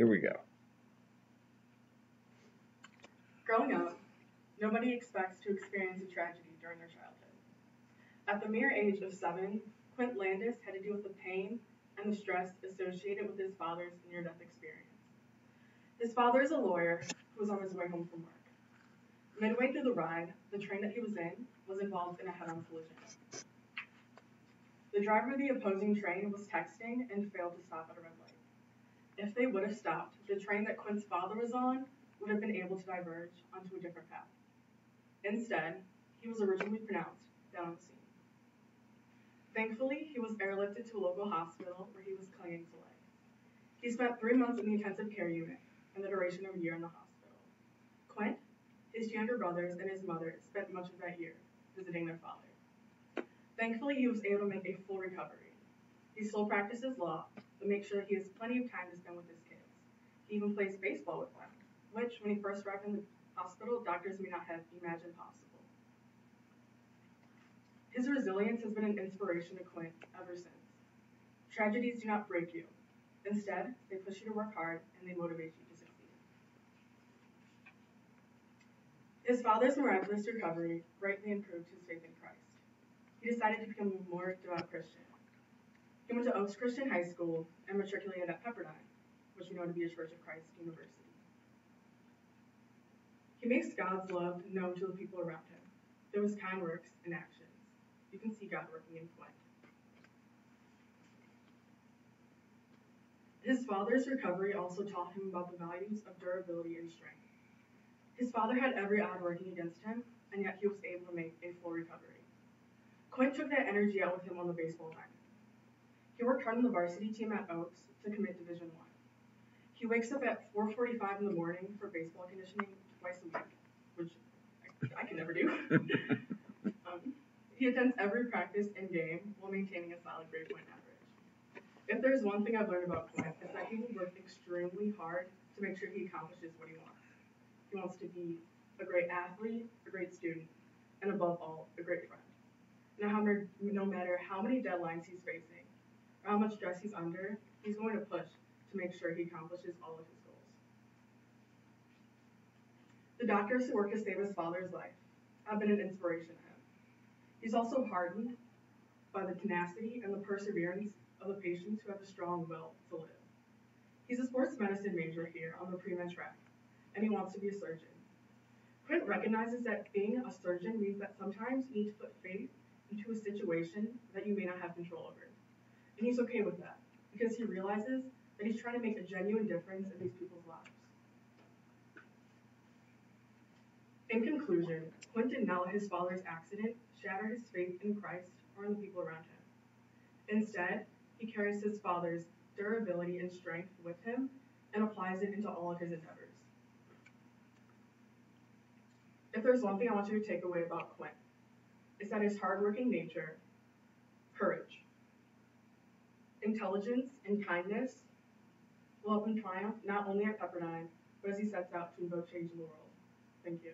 Here we go. Growing up, nobody expects to experience a tragedy during their childhood. At the mere age of 7, Quint Landis had to deal with the pain and the stress associated with his father's near-death experience. His father is a lawyer who was on his way home from work. Midway through the ride, the train that he was in was involved in a head-on collision. The driver of the opposing train was texting and failed to stop at a red light. If they would have stopped, the train that Quint's father was on would have been able to diverge onto a different path. Instead, he was originally pronounced dead on the scene. Thankfully, he was airlifted to a local hospital where he was clinging to life. He spent 3 months in the intensive care unit and the duration of a year in the hospital. Quint, his younger brothers, and his mother spent much of that year visiting their father. Thankfully, he was able to make a full recovery. He still practices law, but makes sure he has plenty of time to spend with his kids. He even plays baseball with them, which, when he first arrived in the hospital, doctors may not have imagined possible. His resilience has been an inspiration to Quint ever since. Tragedies do not break you. Instead, they push you to work hard and they motivate you to succeed. His father's miraculous recovery greatly improved his faith in Christ. He decided to become a more devout Christian. He went to Oaks Christian High School and matriculated at Pepperdine, which we know to be a Church of Christ university. He makes God's love known to the people around him through his kind works and actions. You can see God working in Quint. His father's recovery also taught him about the values of durability and strength. His father had every odd working against him, and yet he was able to make a full recovery. Quint took that energy out with him on the baseball diamond. He worked hard on the varsity team at Oaks to commit Division I. He wakes up at 4:45 in the morning for baseball conditioning twice a week, which I can never do. He attends every practice and game while maintaining a solid grade point average. If there's one thing I've learned about Quint, it's that he will work extremely hard to make sure he accomplishes what he wants. He wants to be a great athlete, a great student, and above all, a great friend. No matter how many deadlines he's facing, or how much stress he's under, he's going to push to make sure he accomplishes all of his goals. The doctors who worked to save his father's life have been an inspiration to him. He's also hardened by the tenacity and the perseverance of the patients who have a strong will to live. He's a sports medicine major here on the pre-med track, and he wants to be a surgeon. Quint recognizes that being a surgeon means that sometimes you need to put faith into a situation that you may not have control over. And he's okay with that, because he realizes that he's trying to make a genuine difference in these people's lives. In conclusion, Quint did not let his father's accident shatter his faith in Christ or in the people around him. Instead, he carries his father's durability and strength with him and applies it into all of his endeavors. If there's one thing I want you to take away about Quint, it's that his hardworking nature, courage, intelligence, and kindness will help him triumph not only at Pepperdine, but as he sets out to go change the world. Thank you.